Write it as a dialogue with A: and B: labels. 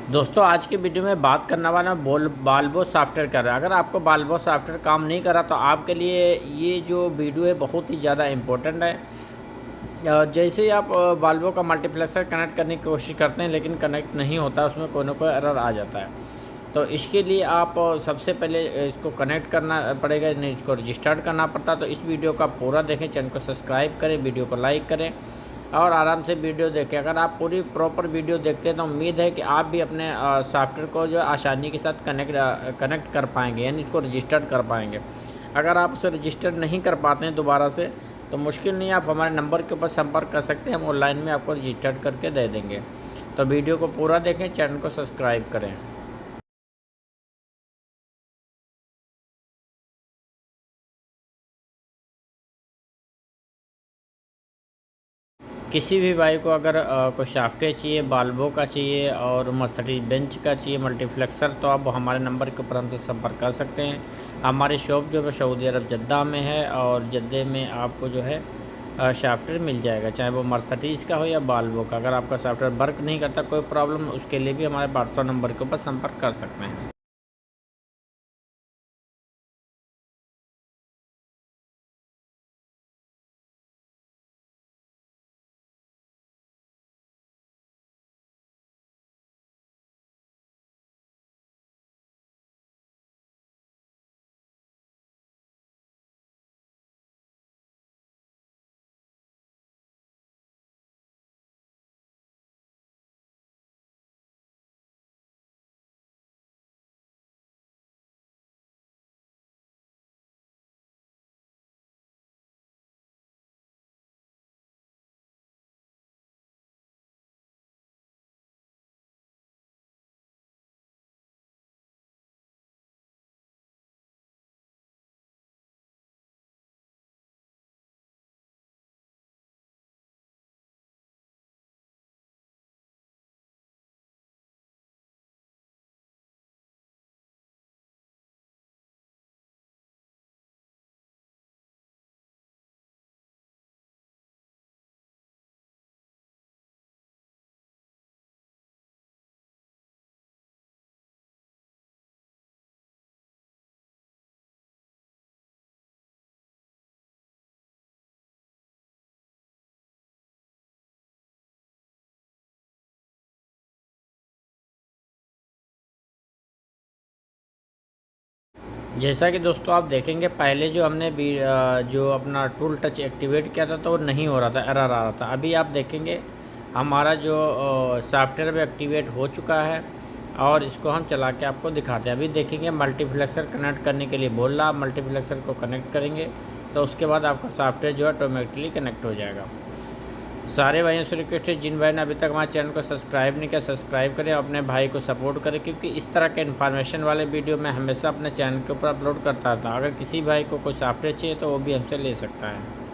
A: दोस्तों आज की वीडियो में बात करने वाला बाल्बो सॉफ्टवेयर कर रहा है। अगर आपको बाल्बो सॉफ्टवेयर काम नहीं कर रहा तो आपके लिए ये जो वीडियो है बहुत ही ज़्यादा इम्पोर्टेंट है। जैसे ही आप बाल्बो का मल्टीप्लेक्सर कनेक्ट करने की कोशिश करते हैं लेकिन कनेक्ट नहीं होता, उसमें कोई ना कोई एरर आ जाता है। तो इसके लिए आप सबसे पहले इसको कनेक्ट करना पड़ेगा, नहीं इसको रजिस्टर्ड करना पड़ता। तो इस वीडियो का पूरा देखें, चैनल को सब्सक्राइब करें, वीडियो को लाइक करें और आराम से वीडियो देखें। अगर आप पूरी प्रॉपर वीडियो देखते हैं तो उम्मीद है कि आप भी अपने सॉफ्टवेयर को जो आसानी के साथ कनेक्ट कर पाएंगे, यानी इसको रजिस्टर्ड कर पाएंगे। अगर आप उसे रजिस्टर्ड नहीं कर पाते हैं दोबारा से तो मुश्किल नहीं, आप हमारे नंबर के ऊपर संपर्क कर सकते हैं, हम ऑनलाइन में आपको रजिस्टर्ड करके दे देंगे। तो वीडियो को पूरा देखें, चैनल को सब्सक्राइब करें। किसी भी भाई को अगर कोई सॉफ्टवेयर चाहिए, बाल्बो का चाहिए और मर्सिडीज बेंच का चाहिए मल्टीप्लेक्सर, तो आप हमारे नंबर के ऊपर हमसे संपर्क कर सकते हैं। हमारी शॉप जो है सऊदी अरब जद्दा में है और जद्दे में आपको जो है सॉफ्टवेयर मिल जाएगा, चाहे वो मर्सिडीज का हो या बाल्बो का। अगर आपका सॉफ्टवेयर वर्क नहीं करता, कोई प्रॉब्लम, उसके लिए भी हमारे व्हाट्सएप नंबर के ऊपर संपर्क कर सकते हैं। जैसा कि दोस्तों आप देखेंगे, पहले जो हमने जो अपना टूल टच एक्टिवेट किया था तो वो नहीं हो रहा था, एरर आ रहा था। अभी आप देखेंगे हमारा जो सॉफ्टवेयर भी एक्टिवेट हो चुका है और इसको हम चला के आपको दिखाते हैं। अभी देखेंगे मल्टीप्लेक्सर कनेक्ट करने के लिए बोल रहा, मल्टीप्लेक्सर को कनेक्ट करेंगे तो उसके बाद आपका सॉफ्टवेयर जो है ऑटोमेटिकली कनेक्ट हो जाएगा। सारे भाइयों से रिक्वेस्ट है, जिन भाई ने अभी तक हमारे चैनल को सब्सक्राइब नहीं किया, सब्सक्राइब करें, अपने भाई को सपोर्ट करें, क्योंकि इस तरह के इन्फॉर्मेशन वाले वीडियो मैं हमेशा अपने चैनल के ऊपर अपलोड करता था। अगर किसी भाई को कोई सॉफ्टवेयर चाहिए तो वो भी हमसे ले सकता है।